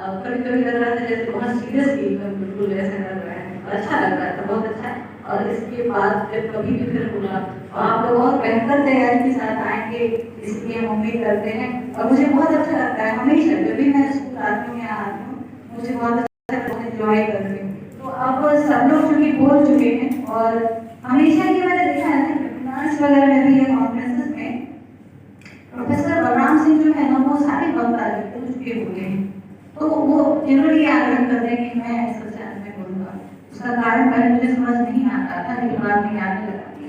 कभी कभी लग रहा था जैसे बहुत सीरियसली, बिल्कुल ऐसा लग रहा है, अच्छा लग रहा था, बहुत अच्छा। और इसके बाद जब कभी भी फिर होगा तो आप लोग और बेहतर तैयारी के साथ आएंगे, इसलिए हम उम्मीद करते हैं। और मुझे बहुत अच्छा लगता है हमेशा जब भी मैं स्कूल आती हूँ या आती हूँ, मुझे बहुत अच्छा लगता है, एंजॉय करती हूँ। तो अब सब लोग चूंकि बोल चुके हैं, और हमेशा ये मैंने देखा है ना वेबिनार्स वगैरह में भी, ये कॉन्फ्रेंसेस में प्रोफेसर बलराम सिंह जो है ना, वो सारे वक्ता बोल चुके होते हैं, तो वो जनरली आग्रह करते हैं कि मैं इस चैनल में बोलूँगा। उसका कारण पहले मुझे समझ नहीं आता था, लेकिन बाद में आने लगा कि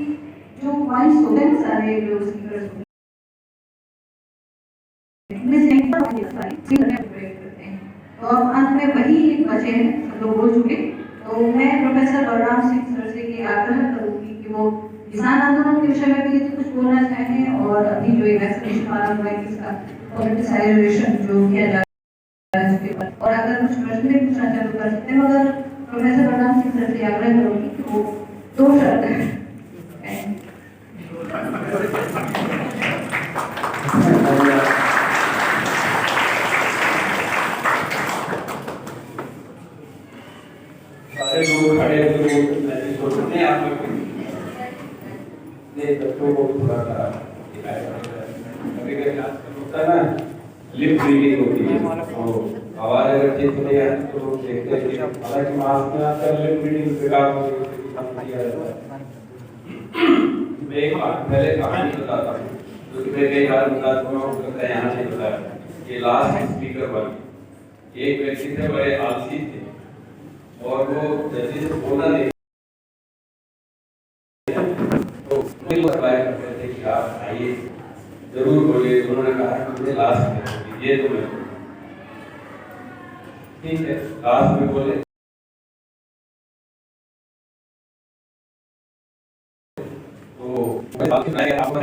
जो पॉइंट्स होते हैं सारे जो स्पीकर्स होते हैं, तो अब अंत में वही बचे हैं, सब लोग बोल चुके। तो मैं प्रोफेसर बलराम सिंह सर से ये आग्रह करूंगी कि वो किसान आंदोलन के विषय में भी कुछ बोलना चाहें, और अभी जो वैक्सीनेशन वाला हुआ है इसका पॉलिटिसाइजेशन जो किया जा रहा है उसके ऊपर, और अगर कुछ प्रश्न भी पूछना चाहे तो कर सकते हैं, मगर प्रोफेसर बलराम सिंह सर से आग्रह करूंगी कि वो 2 शर्त है। सारे लोग खड़े हुए मैंने सोचने आप लोग ने बच्चों को थोड़ा सा कभी कभी होता है ना, लिप रीडिंग होती है, तो आवाज अगर ठीक नहीं है तो लोग देखते हैं कि हालांकि मास्क में आकर लिप रीडिंग बेकार किया जाता है। मैं एक पहले कहानी बताता हूँ जो कि मैं कई बार बता चुका हूँ, यहाँ नहीं बताया। ये लास्ट स्पीकर वाली एक व्यक्ति थे, बड़े आलसी थे, और वो जल्दी से बोलना नहीं, तो करते थे कि आप आइए जरूर बोलिए। उन्होंने कहा मुझे लास्ट में ये तो मैं ठीक है लास्ट में बोले, तो आपको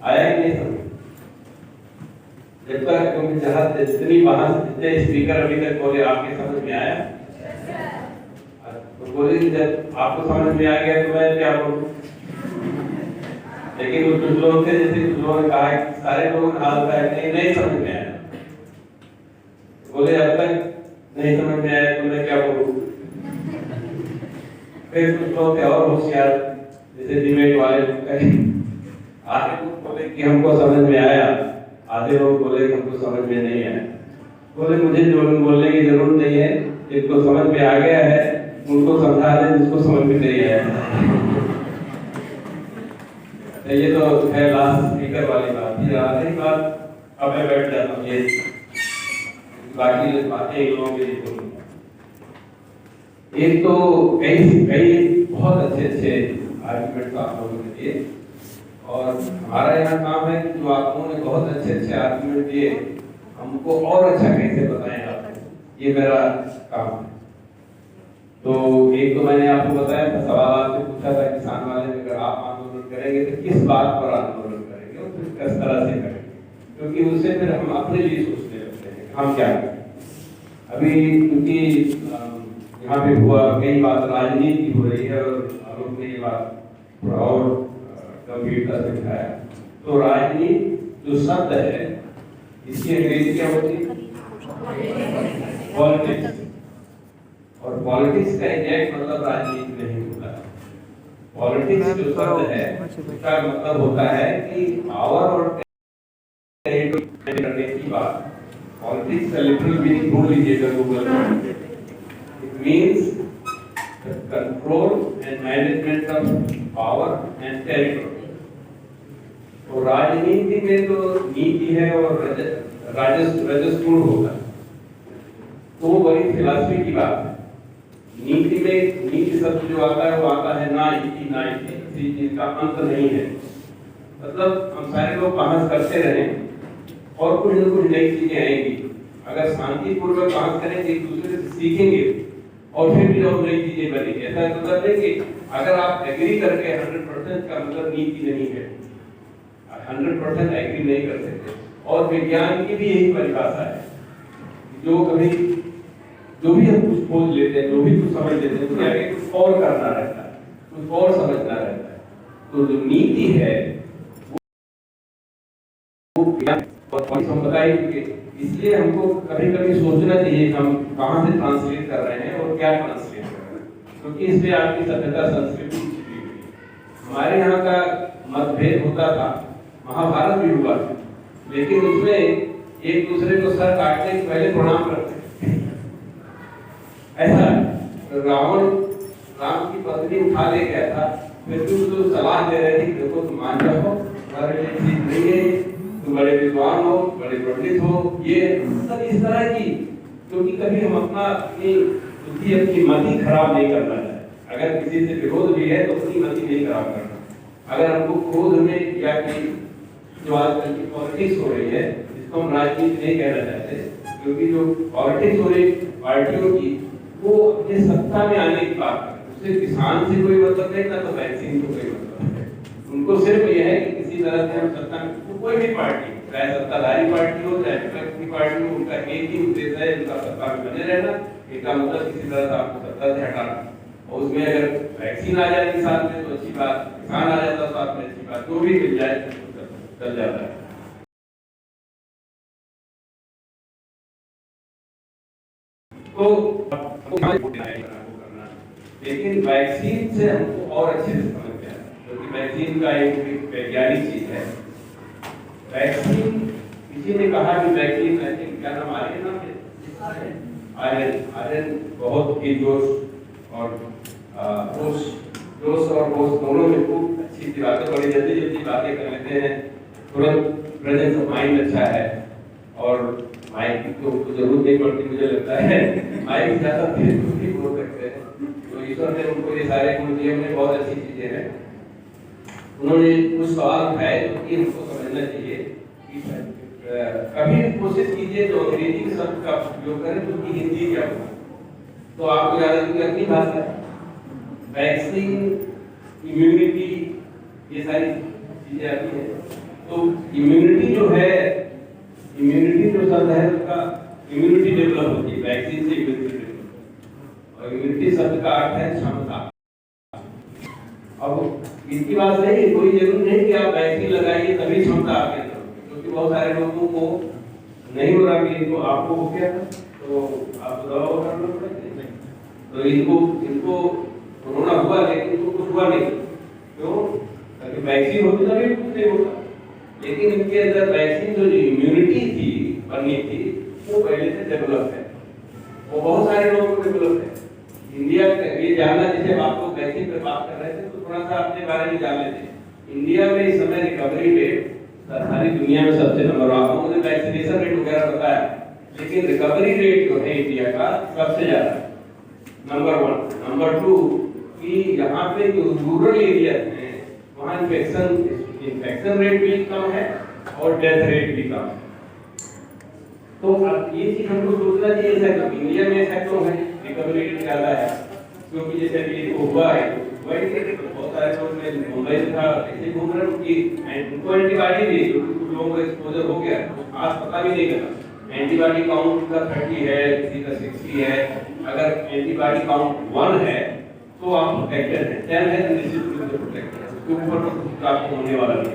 आया ही नहीं समझ। जब तक क्योंकि जहाँ जितनी वहां जितने स्पीकर अभी तक बोले आपके समझ में आया, तो बोले जब आपको समझ में आ गया तो मैं क्या बोलूं। लेकिन वो कुछ लोग थे, जैसे कुछ लोगों ने कहा कि सारे लोगों ने हाल का नहीं समझ में आया, बोले अब तक नहीं समझ में आया तो मैं क्या बोलूं। फिर कुछ लोग थे और होशियार, जैसे डिबेट वाले लोग कहे, आधे लोग बोले कि हमको समझ में आया, आधे लोग बोले कि हमको समझ में नहीं आया। बोले मुझे जो बोलने की जरूरत नहीं है, जिसको समझ में आ गया है उनको समझा दें, जिसको समझ में नहीं आया। ये तो है लास्ट स्पीकर वाली बात। ये आखिरी बात अब मैं बैठ जाता हूँ, ये बाकी बातें लोगों के लिए बोलूँगा। एक तो कई बहुत अच्छे आर्गुमेंट आप लोगों ने दिए, और हमारा यहाँ काम है कि जो आप लोगों ने बहुत अच्छे आर्गुमेंट दिए, हमको और अच्छा कैसे बताएं आप, ये मेरा काम है। तो एक तो मैंने आपको बताया था, सवाल आपसे पूछा था किसान वाले में, अगर आप आंदोलन करेंगे तो किस बात पर आंदोलन करेंगे और फिर किस तरह से करेंगे, क्योंकि उससे फिर हम अपने लिए सोचने लगते हैं हम क्या करें। अभी क्योंकि यहाँ पे हुआ कई बात राजनीति हो रही है, और आलोक ने ये बात थोड़ा और गंभीरता से दिखाया। तो राजनीति जो शब्द है इसकी अंग्रेजी क्या होती है? पॉलिटिक्स। और पॉलिटिक्स का एग्जैक्ट मतलब राजनीति नहीं होता। पॉलिटिक्स जो शब्द है उसका मतलब होता है कि पावर और टेरिटरी करने की बात। पॉलिटिक्स का लिटरल मीनिंग ढूंढ लीजिएगा गूगल पर। It means the control and management of power and territory. तो राजनीति में तो नीति है और राजस्व होगा, तो वही फिलॉसफी की बात है। नीति में नीति शब्द जो आता है वो आता है ना इति ना इति, किसी चीज का अंत नहीं है। मतलब हम सारे लोग बहस करते रहें और कुछ न कुछ नई चीजें आएंगी। अगर शांतिपूर्वक बहस करेंगे, एक दूसरे से सीखेंगे और फिर भी और नई चीजें बनेंगी। ऐसा मतलब नहीं कि अगर आप एग्री करके 100% का मतलब नीति नहीं है, 100% एग्री नहीं कर सकते। और विज्ञान की भी यही परिभाषा है, जो भी हम कुछ खोज लेते हैं, जो भी कुछ समझ लेते हैं, तो आगे कुछ और करना रहता है, कुछ और समझना रहता है। तो जो नीति है वो ज्ञान और हम बताएंगे, इसलिए हमको कभी कभी सोचना चाहिए कि हम कहाँ से ट्रांसलेट कर रहे हैं और क्या ट्रांसलेट कर रहे हैं, क्योंकि इसमें आपकी सभ्यता संस्कृति छिपी हुई है। हमारे यहाँ का मतभेद होता था, महाभारत भी हुआ था, लेकिन उसमें एक दूसरे को सर काटने के पहले प्रणाम करते थे। ऐसा रावण राम की पत्नी उठा ले गया था, फिर भी उसको सलाह दे रहे थे, देखो तुम मान जाओ, तुम्हारे लिए ठीक नहीं है, तुम बड़े विद्वान हो, बड़े पंडित हो, ये सब इस तरह की, क्योंकि कभी हम अपनी अपनी मति खराब नहीं करना चाहते। अगर किसी से विरोध भी है तो अपनी मति नहीं खराब करना। अगर हमको क्रोध में या कि जो आजकल की पॉलिटिक्स हो रही है, जिसको हम राजनीति नहीं कहना चाहते, क्योंकि जो पॉलिटिक्स हो रही पार्टियों की, वो अपने सत्ता में आने की बात है, उससे किसान से कोई मतलब नहीं, ना तो वैक्सीन को कोई मतलब है। उनको सिर्फ यह है कि किसी तरह से हम सत्ता में, तो कोई भी पार्टी, चाहे सत्ताधारी पार्टी हो चाहे विपक्ष की पार्टी हो, उनका एक ही उद्देश्य है, उनका सत्ता में बने रहना। इसका मतलब किसी तरह से आपको सत्ता से हटाना, और उसमें अगर वैक्सीन आ जाएगी साथ में तो अच्छी बात, किसान आ जाता साथ में अच्छी बात, जो भी मिल जाए तो चल जाता है। तो लेकिन वैक्सीन से हमको और अच्छे से समझ में आया, क्योंकि वैक्सीन का एक वैज्ञानिक चीज है। वैक्सीन, किसी ने कहा कि वैक्सीन, आई थिंक क्या नाम, आर्यन बहुत ही जोश और दोनों में खूब अच्छी सी बातें, बड़ी जल्दी जल्दी बातें कर लेते हैं, तुरंत प्रेजेंस ऑफ माइंड अच्छा है, और माइक की तो जरूरत नहीं पड़ती मुझे लगता है, माइक ज्यादा तेज भी बोल सकते हैं। तो ईश्वर ने उनको ये सारे गुण दिए, उन्हें बहुत अच्छी चीजें हैं। उन्होंने कुछ सवाल उठाए जो कि हमको समझना चाहिए कि कभी कोशिश कीजिए जो अंग्रेजी शब्द का उपयोग करें तो कि हिंदी क्या होगा, तो आपको याद है कि अपनी भाषा है। वैक्सीन, इम्यूनिटी, ये सारी चीजें आती हैं। तो इम्यूनिटी जो है, इम्यूनिटी जो शब्द है उसका इम्यूनिटी डेवलप होती है, वैक्सीन से इम्यूनिटी डेवलप, और इम्यूनिटी शब्द का अर्थ है क्षमता। अब इसकी बात सही है, कोई जरूरी नहीं कि आप वैक्सीन लगाइए तभी क्षमता आपके अंदर होगी, क्योंकि बहुत सारे लोगों को नहीं हो रहा कि इनको, आपको हो गया तो आपको दवा करना पड़ेगा, तो इनको कोरोना हुआ लेकिन इनको कुछ हुआ नहीं, क्यों? ताकि वैक्सीन होती तभी कुछ नहीं होगा। लेकिन इनके अंदर वैक्सीन जो इम्यूनिटी थी बननी थी, वो पहले से डेवलप है, वो बहुत सारे लोगों को डेवलप है। इंडिया ये जानना, जैसे आप लोग वैक्सीन पे बात कर रहे थे तो थोड़ा सा अपने बारे में जान लेते। इंडिया में इस समय रिकवरी रेट सारी दुनिया में सबसे नंबर 1, आपको मुझे वैक्सीनेशन रेट वगैरह बताया, लेकिन रिकवरी रेट जो है इंडिया का सबसे ज्यादा नंबर 1। नंबर 2 कि यहाँ पे जो रूरल एरिया है वहाँ इन्फेक्शन रेट भी कम है और डेथ रेट भी कम है। तो अब ये चीज हमको सोचना चाहिए, ऐसा इंडिया में ऐसा क्यों है, रिकवरी रेट ज्यादा है? क्योंकि जैसे अभी हुआ है, बहुत सारे लोग में मुंबई से था, ऐसे घूम रहे हैं, उनको एंटीबॉडी दी, क्योंकि कुछ लोगों को एक्सपोजर हो गया, आज पता भी नहीं लगा। एंटीबॉडी काउंट का 30 है, किसी का 60 है। अगर एंटीबॉडी काउंट 1 है तो आप प्रोटेक्टेड हैं, 10 है तो निश्चित रूप से प्रोटेक्टेड है, उसके ऊपर तो कुछ आपको होने वाला नहीं।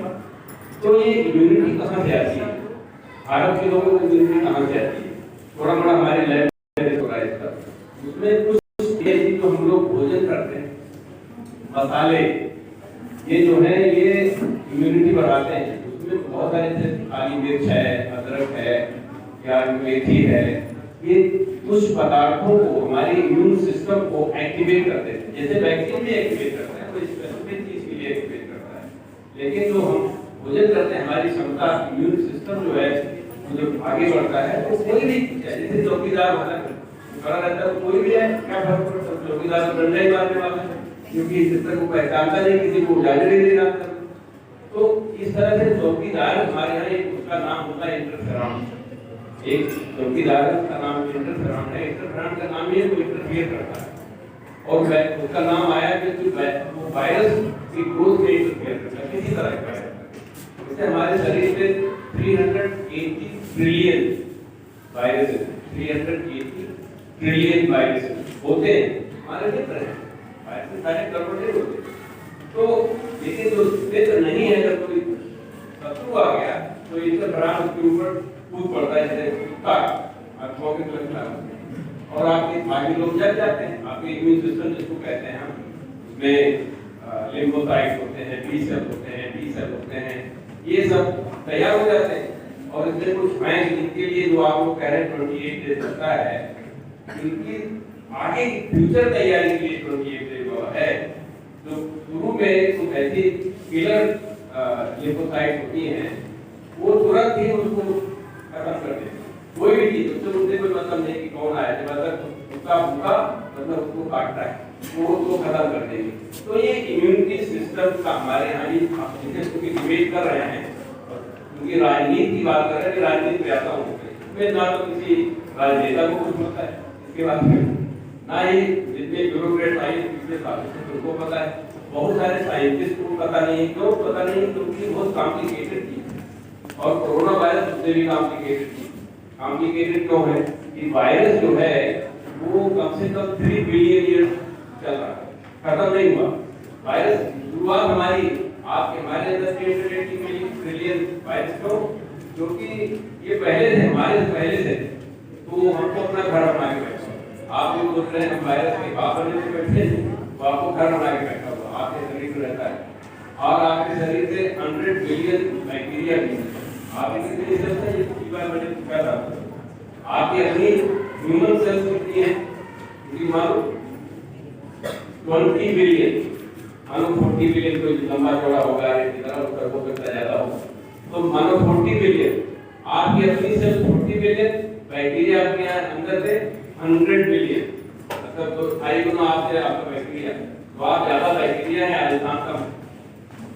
तो ये इम्यूनिटी कहाँ से आती है, भारत के लोगों को इम्यूनिटी कहाँ से आती है? थोड़ा बड़ा हमारे लैब में हो रहा है इसका, उसमें कुछ ये जो हम लोग भोजन करते हैं, मसाले, ये जो है ये इम्यूनिटी बढ़ाते हैं। उसमें बहुत सारे जैसे काली मिर्च है, अदरक है या मेथी है, ये कुछ पदार्थों को हमारे इम्यून सिस्टम को एक्टिवेट करते हैं। जैसे वैक्सीन भी एक्टिवेट करता है, कोई स्पेसिफिक चीज के लिए एक्टिवेट करता है, लेकिन जो हम भोजन करते हैं, हमारी क्षमता, इम्यून सिस्टम जो है जो आगे बढ़ता है, तो कोई भी, जैसे चौकीदार होता है, खड़ा रहता है, कोई भी है, क्या फर्क पड़ता है? चौकीदार तो डंडा ही मारने वाला है, क्योंकि जिस तक वो पहचानता नहीं, किसी को जाने नहीं देना। तो इस तरह से चौकीदार, हमारे यहाँ एक उसका नाम होता है इंटरफेरॉन, एक चौकीदार का नाम इंटरफेरॉन है। इंटरफेरॉन का नाम ये वो इंटरफेयर करता है, और उसका नाम आया कि वो वायरस की ग्रोथ में इंटरफेयर करता है, किसी तरह का। जैसे हमारे शरीर में 380 ट्रिलियन वायरस, 380 ट्रिलियन वायरस होते हैं हमारे मित्र हैं, वायरस सारे करोड़ों होते। तो लेकिन जो मित्र नहीं है, जब कोई शत्रु आ गया तो इंटरफेरॉन उसके ऊपर कूद पड़ता है, जैसे कुत्ता आत्माओं के खिलाफ, और आपके बाकी लोग जग जाते हैं। आपके इम्यून सिस्टम जिसको कहते हैं हम, उसमें लिम्फोसाइट्स होते हैं, बी सेल होते हैं, टी सेल होते हैं, ये सब तैयार हो जाते हैं। और इसमें कुछ हैं जिनके लिए जो आप लोग कह रहे हैं 28 डेज लगता है, इनकी आगे की फ्यूचर तैयारी के लिए 28 डेज है। जो शुरू में कुछ ऐसी किलर लिम्फोसाइट होती हैं, वो तुरंत ही उसको खत्म कर देती है। कोई भी चीज उससे मुझे कोई मतलब नहीं कि कौन आया, जब तक उसका भूखा मतलब उसको काटता है वो उसको खत्म कर देगी। तो ये इम्यूनिटी सिस्टम का हमारे यहाँ ही क्योंकि डिबेट कर रहे हैं, क्योंकि राजनीति की बात कर रहे हैं कि राजनीति में आता हूँ इसमें ना तो किसी राजनेता को कुछ पता है इसके बारे में, ना ही जितने ब्यूरोक्रेट आई पिछले सालों से उनको पता है। बहुत सारे साइंटिस्ट को पता नहीं। क्यों पता नहीं? क्योंकि बहुत कॉम्प्लिकेटेड थी, और कोरोना वायरस उससे भी कॉम्प्लिकेटेड थी। कॉम्प्लिकेटेड क्यों है कि वायरस जो है वो कम से कम 3 बिलियन ईयर चल रहा है, खत्म नहीं हुआ। वायरस शुरुआत हमारी आपके हमारे अंदर 10 ट्रिलियन वायरस क्यों? क्योंकि ये पहले से हमारे से पहले से, तो हमको अपना घर बना के बैठा। आप भी सोच रहे हैं हम वायरस के बाहर में बैठे हैं, तो आपको घर बना के बैठा हुआ आपके शरीर में रहता है, और आपके शरीर से 100 बिलियन बैक्टीरिया भी है। आपके कितने सेल्स हैं? ये पिछली बार मैंने पूछा था आपकी अपनी ह्यूमन सेल्स कितनी है? क्योंकि मानो 20 बिलियन, मानो 40 बिलियन कोई लंबा चौड़ा होगा, इसी तरह उसका हो सकता ज्यादा हो, तो मानो 40 बिलियन आपकी अपनी सेल्स 40 बिलियन, बैक्टीरिया आपके अंदर से 100 बिलियन, मतलब तो 2.5 गुना आपसे आपका बैक्टीरिया, तो आप ज्यादा बैक्टीरिया है आदितान का।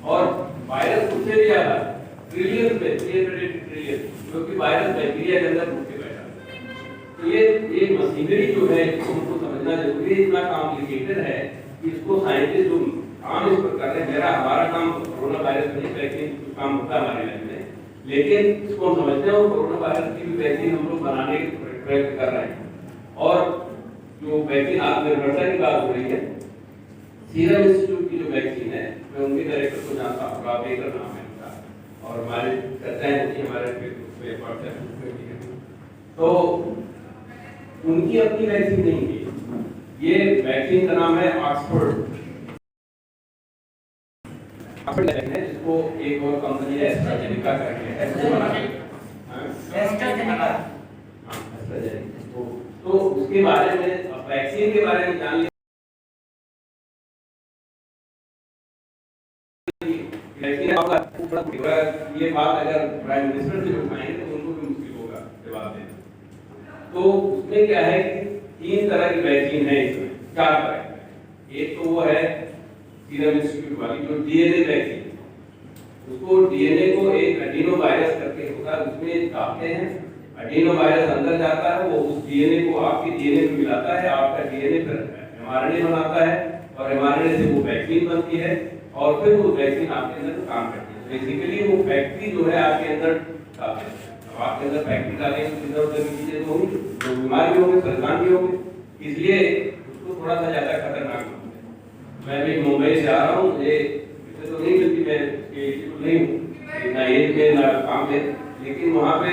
और वायरस उससे भी ज्यादा ट्रिलियन पे 300 ट्रिलियन, क्योंकि वायरस बैक्टीरिया के अंदर घुस के बैठा है। तो ये मशीनरी जो है हमको समझना जरूरी है, इतना कॉम्प्लिकेटेड है कि इसको साइंटिस्ट जो काम इस पर कर रहे हैं, मेरा हमारा काम कोरोना वायरस नहीं, वैक्सीन काम होता है हमारे लाइन में, लेकिन इसको समझते हैं और कोरोना वायरस की भी वैक्सीन हम लोग बनाने के प्रयत्न कर रहे हैं। और जो वैक्सीन आत्मनिर्भरता की बात हो रही है, सीरम इंस्टीट्यूट की जो वैक्सीन है, मैं उनके डायरेक्टर को जानता हूँ, राबेकर नाम है उनका, और हमारे चर्चाएं होती हैं हमारे व्हाट्सएप ग्रुप में, तो उनकी अपनी वैक्सीन नहीं है। ये वैक्सीन का नाम है ऑक्सफोर्ड है, जिसको एक और कंपनी है एस्ट्राजेनेका करके है, तो उसके बारे में वैक्सीन के बारे में जान ये बात अगर प्राइम मिनिस्टर से उठाएंगे तो उनको भी मुश्किल होगा जवाब देना। तो उसमें क्या है कि 3 तरह की वैक्सीन है, इसमें 4 तरह। एक तो वो है सीरम इंस्टीट्यूट वाली जो डीएनए वैक्सीन, उसको डीएनए को एक एडिनो वायरस करके होता है, उसमें डालते हैं, एडिनो वायरस अंदर जाता है, वो उस डीएनए को आपके डीएनए में मिलाता है, आपका डीएनए फिर एमआरएनए बनाता है, और एमआरएनए से वो वैक्सीन बनती है, और फिर वो वैक्सीन आपके अंदर काम करती है। बेसिकली वो फैक्ट्री जो है आपके अंदर डालते हैं। अब आपके अंदर फैक्ट्री डालेंगे तो इधर उधर की चीजें तो होंगी, तो बीमार भी होंगे, परेशान भी होंगे, इसलिए उसको थोड़ा सा ज्यादा खतरनाक होता है। मैं भी मुंबई से आ रहा हूँ, मुझे इससे तो नहीं मिलती, मैं नहीं हूँ ना एज में ना काम में, लेकिन वहाँ पे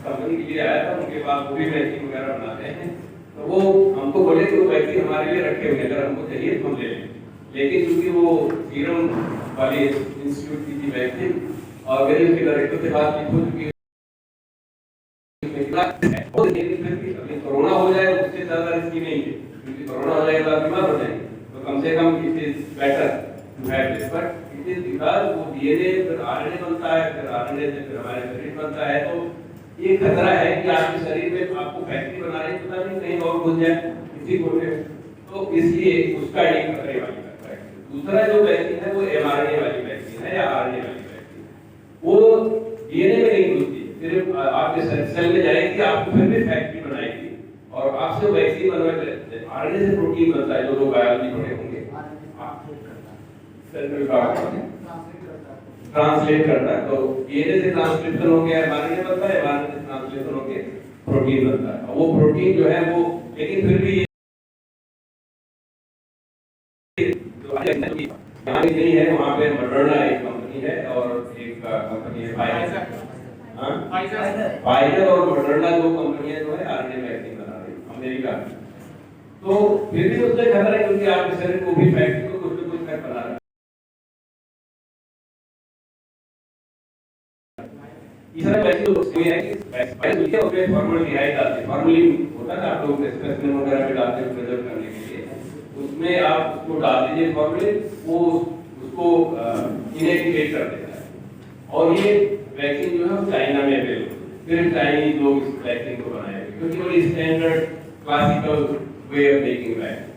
कंपनी के लिए आया था, उनके पास वो भी वैक्सीन वगैरह बनाते हैं, तो वो हमको बोले कि वो वैक्सीन हमारे लिए रखे हुए, अगर हमको चाहिए तो हम ले लें। लेकिन क्योंकि वो सीरम वाले इंस्टीट्यूट की थी वैक्सीन, और मेरे उसके डायरेक्टर से बात की हो चुकी है, कोरोना हो जाए उससे ज्यादा रिस्की नहीं है, क्योंकि कोरोना हो जाएगा तो बीमार हो जाएंगे, तो कम से कम it is better to have this, but it is because वो डीएनए फिर आरएनए बनता है, फिर आरएनए से फिर हमारे शरीर बनता है, तो ये खतरा है कि आपके शरीर में आपको फैक्ट्री बना रहे पता नहीं कहीं और घुस जाए किसी कोने में, तो इसलिए उसका एक खतरे वाली बात है। दूसरा जो वैक्सीन है वो एमआरएनए वाली वैक्सीन है या आरएनए वाली वैक्सीन, वो डीएनए में नहीं घुसती, सिर्फ आपके सेल में जाएगी, आपको फिर भी फैक्ट्री बनाएगी, और आपसे वैक्सीन बनवाएंगे। आरएनए से प्रोटीन बनता है, जो लोग बायोलॉजी पढ़े होंगे, ट्रांसलेट करता है, तो डीएनए से ट्रांसक्रिप्शन हो गया, एमआरएनए बनता है, एमआरएनए से ट्रांसलेशन हो के प्रोटीन बनता है। वो प्रोटीन जो है वो, लेकिन फिर भी यहाँ नहीं है, वहाँ पे मॉडर्ना एक कंपनी है और एक कंपनी है फाइजर, फाइजर और मॉडर्ना दो कंपनियां जो है आरएनए वैक्सीन बना रही है अमेरिका में। तो फिर भी उससे खतरा है क्योंकि आपके शरीर को भी फैक्ट्री को कुछ न कुछ फैक्ट बना रहा है। तीसरा वैक्सीन कोई है कि वैक्सीन लिखे और फिर फॉर्मल्डिहाइड डालते हैं। फॉर्मलिन होता है ना, आप लोग स्पेसिमेन वगैरह में डालते हैं प्रिजर्व करने के लिए, उसमें आप उसको डाल दीजिए फॉर्मलिन, वो उसको इनएक्टिवेट कर देता है। और ये वैक्सीन जो है चाइना में अवेलेबल है। फिर चाइनीज लोग इस वैक्सीन को बनाए क्योंकि बड़ी standard classical way of making vaccine.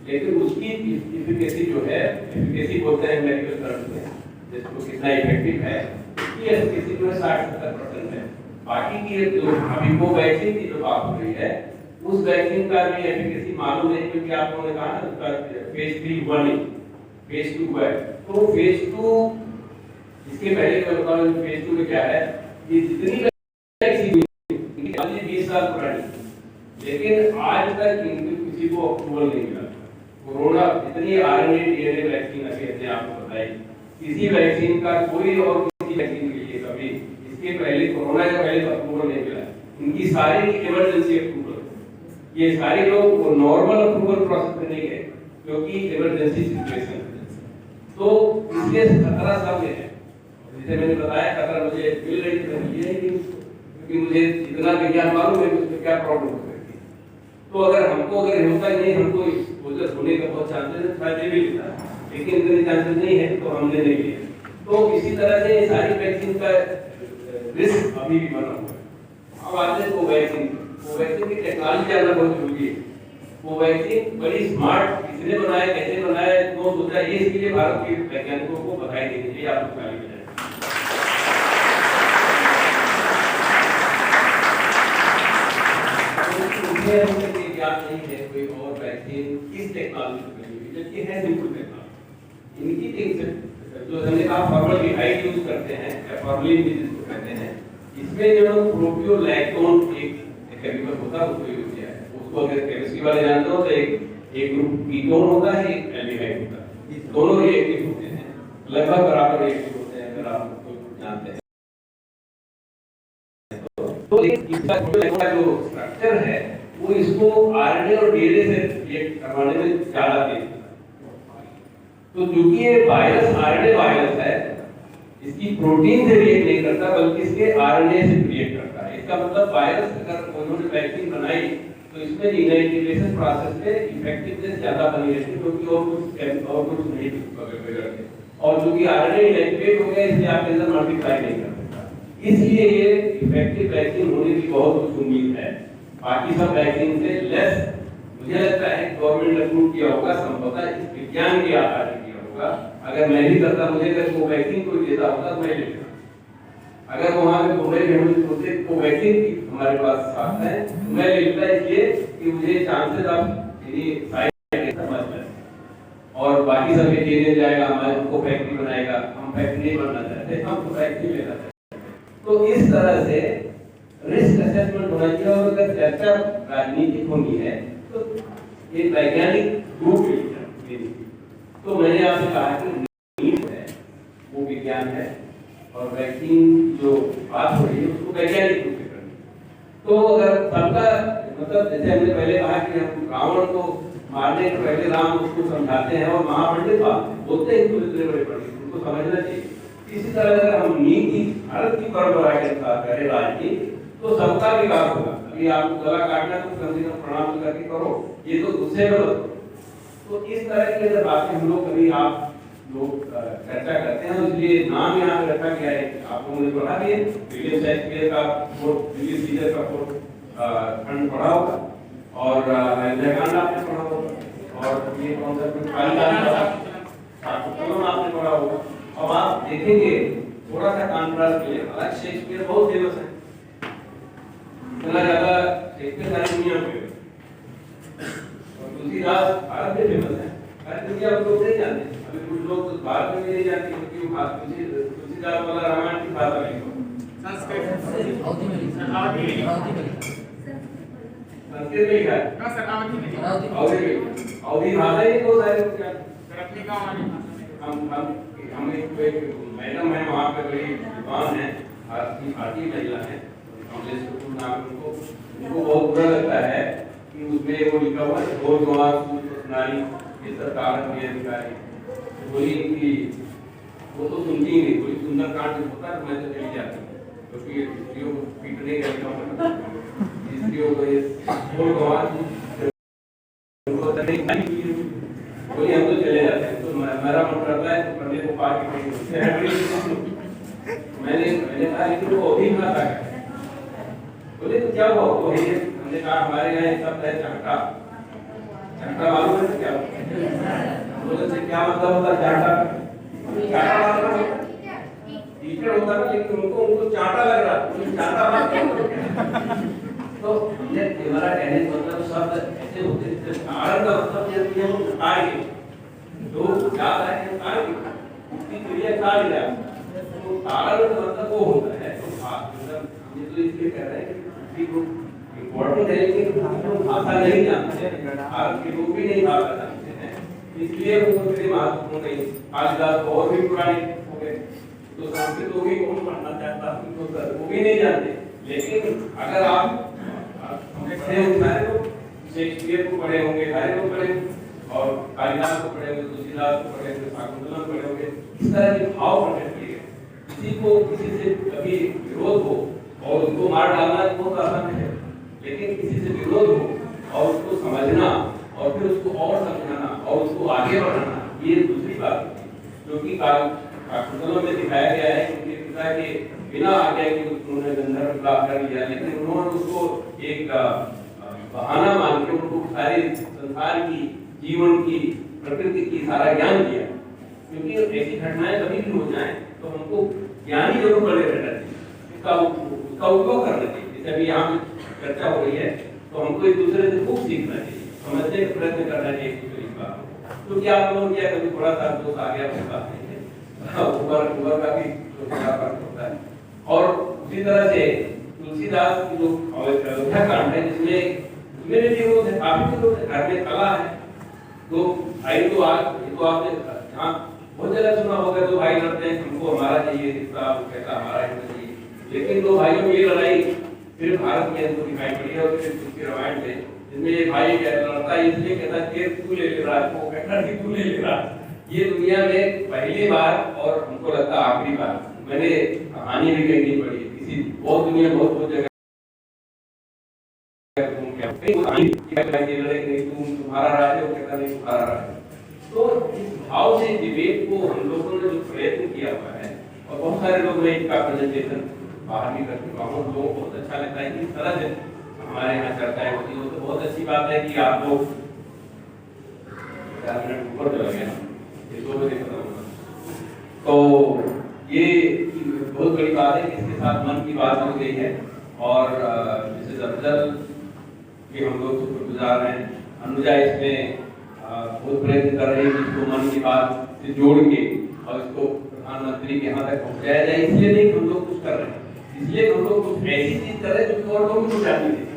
लेकिन उसकी एफिकेसी जो है, एफिकेसी बोलते हैं मेडिकल टर्म्स में, जिसको कितना इफेक्टिव है, उसकी एफिकेसी जो है 60-70% है। बाकी की जो अभी वो वैक्सीन की जो बात हो रही है, उस वैक्सीन का भी एफिकेसी मालूम नहीं क्योंकि आप लोगों ने कहा ना उसका फेज 3 हुआ नहीं, फेज 2 हुआ है। तो फेज 2 इसके पहले मैं बताऊं फेज 2 में क्या है, ये जितनी वैक्सीन हुई है 20 साल पुरानी, लेकिन आज तक इनकी किसी को अप्रूवल नहीं मिला। कोरोना जितनी आरएनए डीएनए वैक्सीन अभी हमने आपको बताई, किसी वैक्सीन का कोई और किसी वैक्सीन के लिए कभी इसके पहले कोरोना के पहले अप्रूवल नहीं मिला। इनकी सारी इमरजेंसी अप्रूवल, ये सारे लोग वो नॉर्मल अप्रूवल प्रोसेस में नहीं गए क्योंकि इमरजेंसी सिचुएशन। तो इसलिए खतरा सब है, जैसे मैंने बताया खतरा मुझे मिल रही थी ये क्योंकि मुझे इतना विज्ञान मालूम है कि उसमें क्या प्रॉब्लम हो सकती है। तो अगर होता ही नहीं, हमको एक्सपोजर होने का बहुत चांसेस है, फायदे भी लेता है, लेकिन इतने चांसेस नहीं है तो हमने नहीं लिया। तो इसी तरह से सारी वैक्सीन का रिस्क अभी भी बना हुआ है। अब आते हैं कोवैक्सीन की टेक्नोलॉजी जानना बहुत जरूरी है। कोवैक्सीन बड़ी स्मार्ट, किसने बनाया, कैसे बनाया, कौन सोचा, ये इसके लिए भारत के वैज्ञानिकों को बधाई देनी चाहिए। आप लोग ताली बजाएं। ज्ञान नहीं है कोई और वैक्सीन किस टेक्नोलॉजी से बनी हुई, जबकि है बिल्कुल टेक्नोलॉजी। इनकी थिंग्स जो हमने कहा फॉर्मल्डिहाइड यूज करते हैं या फॉर्मलिन जिसको कहते हैं, इसमें जो प्रोपियोलैक्टोन एक केमिकल होता है उसको यूज किया है। उसको अगर केमिस्ट्री वाले जानते हो तो एक ग्रुप कीटोन होता है, एक एल्डिहाइड होता है, दोनों रिएक्टिव होते हैं, लगभग बराबर रिएक्टिव होते हैं अगर आप उसको जानते हैं। तो इसका जो स्ट्रक्चर है वो इसको आरएनए और डीएनए से रिएक्ट करवाने में ज्यादा तेज है। तो क्योंकि ये वायरस आरएनए वायरस है, इसकी प्रोटीन से रिएक्ट नहीं करता बल्कि इसके आरएनए से रिएक्ट करता है। इसका मतलब वायरस अगर उन्होंने वैक्सीन बनाई तो इसमें इनएक्टिवेशन प्रोसेस में इफेक्टिवनेस ज्यादा बनी रहती है क्योंकि और कुछ नहीं बिगड़ते। और क्योंकि आरएनए इनएक्टिवेट हो गया इसलिए आपके अंदर मल्टीप्लाई नहीं कर सकता, इसलिए ये इफेक्टिव वैक्सीन होने की बहुत कुछ उम्मीद है। बाकी सब वैक्सीन से लेस मुझे लगता है गवर्नमेंट अप्रूव किया होगा, संभवतः इस विज्ञान के आधार पर किया होगा। अगर मैं भी करता, मुझे अगर वो वैक्सीन कोई देता होता तो मैं लेता। अगर वहां पे बोले कि हम सोचे को वैक्सीन की हमारे पास साथ है तो मैं लेता, इसलिए कि मुझे चांसेस ऑफ यानी साइड इफेक्ट समझ में, और बाकी सब वेजिटेरियन जाएगा, हमारे उनको फैक्ट्री बनाएगा, हम फैक्ट्री नहीं बनना चाहते, हम तो फैक्ट्री लेना चाहते। तो इस तरह से रिस्क असेसमेंट होना चाहिए। और अगर चर्चा राजनीतिक होनी है तो ये वैज्ञानिक रूप में, तो मैंने आपसे कहा कि नीड है वो विज्ञान है और वैक्सीन जो बात हो रही है उसको वैज्ञानिक रूप से करनी। तो अगर सबका मतलब जैसे हमने पहले कहा कि हम रावण को मारने के पहले राम उसको समझाते हैं और महापंडित बोलते हैं इतने बड़े पंडित, उनको समझना चाहिए। इसी तरह अगर हम नीति भारत की परंपरा के अनुसार करें राजनीति तो सबका विकास होगा। अभी आपको गला काटना तो कम से कम प्रणाम करके करो, ये तो गुस्से में मत करो। तो इस तरह की अगर बातें हम लोग कभी आप लोग चर्चा करते हैं, इसलिए नाम यहाँ पे रखा गया है। आप लोगों ने पढ़ा भी है विलियम शेक्सपियर का जूलियस सीजर का खंड पढ़ा होगा और जयकांड आपने पढ़ा होगा और ये कौन सा कालिदास आपने पढ़ा होगा। अब आप देखेंगे थोड़ा सा कॉन्ट्रास्ट में, हालांकि शेक्सपियर बहुत फेमस है, इतना ज्यादा शेक्सपियर सारी दुनिया में, और तुलसीदास भारत में फेमस है, सारी दुनिया में लोग नहीं जानते। अभी कुछ लोग तो भारत में भी नहीं जानते क्योंकि वो तुलसीदास वाला रामायण की भाषा में लिखा, संस्कृत में लिखा है, अवधी भाषा ही तो सारे हम एक मैडम है वहाँ पे बड़ी विद्वान है, भारतीय महिला है कमलेश कपूर नाम उनको बहुत बुरा लगता है कि उसमें वो लिखा हुआ है दो जवान नारी ये सरकार के अधिकारी बोली कि वो तो सुनती ही नहीं, कोई सुंदरकांड होता है मैं तो चली जाती क्योंकि स्त्रियों को पीटने का काम स्त्रियों को ये दो जवान बोली हम तो चले जाते हैं, तो मेरा मन करता है तो करने को पार्टी मैंने कहा लेकिन वो अभी कहा था बोले तो क्या हुआ वो है हमने कहा हमारे यहाँ एक शब्द है चांटा चांटा मालूम है क्या बोले से क्या मतलब होता चांटा चांटा टीचर होता है लेकिन उनको चांटा लग रहा उनको चांटा मालूम तो ये हमारा कहने का मतलब शब्द ऐसे होते हैं कारण का मतलब ये हम उठाएंगे तो क्या है उठाएंगे उसकी क्रिया क्या ले तो कारण का मतलब वो होता है तो ये तो इसलिए कह रहे हैं कि इम्पोर्टेंट है लेकिन हम भाषा नहीं जानते भारत के लोग भी नहीं भाषा जानते हैं इसलिए वो इतने महत्वपूर्ण नहीं कालिदास और भी पुराने हो गए तो संस्कृत होगी कौन पढ़ना चाहता है वो भी नहीं जानते लेकिन अगर आप पढ़े होंगे तो शेक्सपियर को पढ़े होंगे सारे लोग पढ़े और कालिदास को पढ़े होंगे तुलसीदास को पढ़े होंगे शाकुंतलम पढ़े होंगे इस तरह के भाव प्रकट किए किसी को किसी से कभी विरोध हो और उसको मार डालना बहुत आसान है लेकिन किसी से विरोध हो और उसको समझना और फिर उसको और समझाना और उसको आगे बढ़ाना ये दूसरी बात है क्योंकि शाकुंतलम में दिखाया गया है उनके पिता के बिना आज्ञा के उन्होंने गंधर्व विवाह कर लिया लेकिन उन्होंने उसको एक बहाना मान के उनको सारे संसार की जीवन की प्रकृति की सारा ज्ञान दिया क्योंकि ऐसी घटनाएं कभी भी हो जाएं तो हमको ज्ञान ही जरूर बने रहना चाहिए उसका उपयोग करना चाहिए जैसे अभी यहाँ चर्चा हो रही है तो हमको एक दूसरे से खूब सीखना चाहिए समझने का प्रयत्न करना चाहिए एक दूसरे की बात क्योंकि आप लोगों क्या कभी थोड़ा सा दोस्त आ गया कोई बात नहीं है ऊपर का भी थोड़ा फर्क होता है और उसी तरह से तुलसीदास की जो अयोध्या कांड है जिसमें उसमें भी विरोध है काफी विरोध है घर में कला है तो भाई तो आज ये तो आपने हाँ बहुत जगह सुना होगा तो भाई लड़ते हैं हमको हमारा चाहिए रिश्ता वो कहता हमारा ही चाहिए लेकिन दो भाइयों में ये लड़ाई सिर्फ भारत में हमको दिखाई पड़ी है और फिर उसकी रामायण में जिसमें ये भाई लड़ता है इसलिए कहता है तू ले रहा है वो कहता है तू ले रहा ये दुनिया में पहली बार और हमको लगता है आखिरी बार मैंने कहानी भी कहीं नहीं पढ़ी किसी बहुत दुनिया बहुत जगह तुम्हारा राज है वो कहता नहीं तुम्हारा राज है तो इस भाव से डिबेट को हम लोगों ने जो प्रयत्न किया हुआ है और बहुत सारे लोग ने इसका प्रेजेंटेशन बाहर भी कर चुका हूँ लोगों को बहुत अच्छा लगता है कि इस तरह से हमारे यहाँ चर्चाएं होती है तो बहुत अच्छी बात है कि आप लोग 4 मिनट ऊपर चला गया ये 2 बजे खत्म होगा तो ये बहुत बड़ी बात है कि इसके साथ मन की बात हो गई है और मिसेस अफजल भी हम लोग शुक्रगुजार हैं अनुजा इसमें बहुत प्रयत्न कर रही है इसको मन की बात से जोड़ के और इसको प्रधानमंत्री के यहाँ तक पहुँचाया जाए इसलिए नहीं हम लोग कुछ कर रहे हैं इसलिए हम लोग कुछ ऐसी चीज कर रहे हैं जो और लोग कुछ जाती है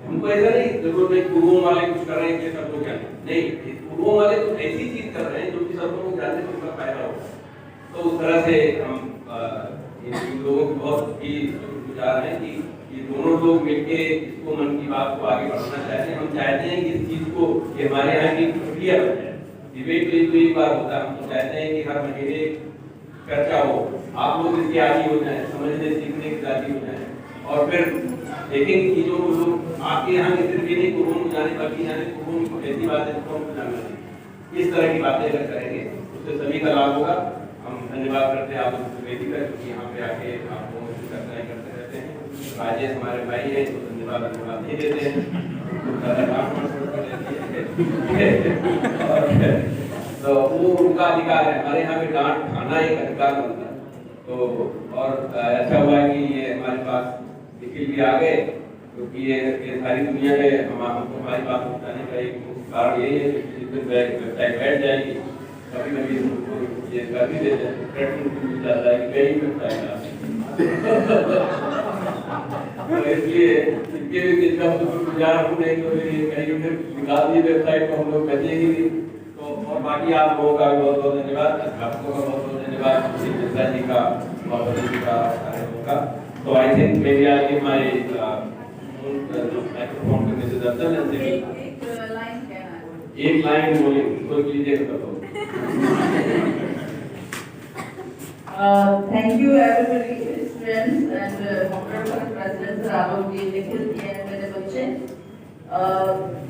हमको ऐसा नहीं जरूरत नहीं पूर्वों वाले कुछ कर रहे हैं कि सब लोग जाने नहीं पूर्वों वाले कुछ ऐसी चीज कर रहे हैं जो कि सब लोग जानने से उनका फायदा होगा तो उस तरह से हम इन लोगों को बहुत ही शुक्रगुजार हैं कि ये दोनों लोग मिलके इसको मन की बात को आगे बढ़ाना चाहते हैं हम चाहते हैं कि इस चीज को ये हमारे यहाँ की प्रक्रिया बन जाए डिबेट तो एक बार होता है हम तो चाहते हैं कि हर महीने चर्चा हो आप लोग इसके आदि हो जाए समझने सीखने के आदि हो जाए और फिर देखेंगे चीजों को लोग आपके यहाँ के सिर्फ ये नहीं पूर्वों को जाने बल्कि जाने पूर्वों को ऐसी बातें को जानना चाहिए इस तरह की बातें अगर करेंगे उससे सभी का लाभ होगा हम धन्यवाद करते हैं आप वेदिका क्योंकि यहाँ पे आके आप लोगों से चर्चाएं करते रहते हैं राजेश हमारे भाई है तो धन्यवाद नहीं देते हैं तो वो उनका अधिकार है हमारे यहाँ पे डांट खाना एक अधिकार बनता है तो और अच्छा हुआ कि ये हमारे पास निखिल भी आ गए क्योंकि ये सारी दुनिया में हमको हमारी बात पहुँचाने का एक मुख्य कारण यही है कि जिस दिन वेबसाइट बैठ जाएगी कभी कभी उनको ये कर भी देते हैं मिल जाता है कि कहीं वेबसाइट तो इसलिए इनके भी इसका शुक्रगुजार हूँ नहीं तो कहीं निकाल दी वेबसाइट को हम लोग बचेगी तो और बाकी आप लोगों का भी बहुत बहुत धन्यवाद आपको का बहुत बहुत धन्यवाद जी का माधुरी जी का कार्य होगा। तो आई थिंक मेरी आगे माय माइक्रोफोन पे मिस्टर दत्तन एंड एक लाइन कहना है। एक लाइन बोलिए तो कीजिएगा तो Thank you everybody, students and honorable president Rahul ji, Nikhil ji and मेरे बच्चे।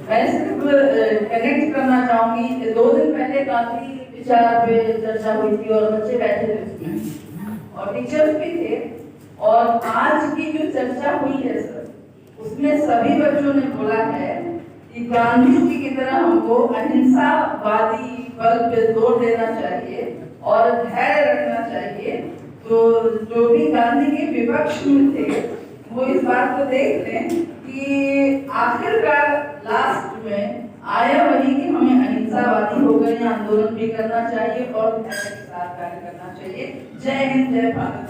मैं सिर्फ कनेक्ट करना चाहूंगी, 2 दिन पहले गांधी विचार पे चर्चा हुई थी और बच्चे बैठे थे उसमें और टीचर्स भी थे, और आज की जो चर्चा हुई है सर, उसमें सभी बच्चों ने बोला है कि गांधी जी की तरह हमको अहिंसावादी बल पे जोर देना चाहिए और धैर्य रखना चाहिए। तो जो भी गांधी के विपक्ष में थे वो इस बात को देख लें कि आखिरकार लास्ट में आया वही कि हमें अहिंसावादी होकर यह आंदोलन भी करना चाहिए और धैर्य के साथ कार्य करना चाहिए। जय हिंद, जय भारत।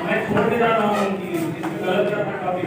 मैं छोड़ के जा रहा हूँ कि इसमें गलत करना काफी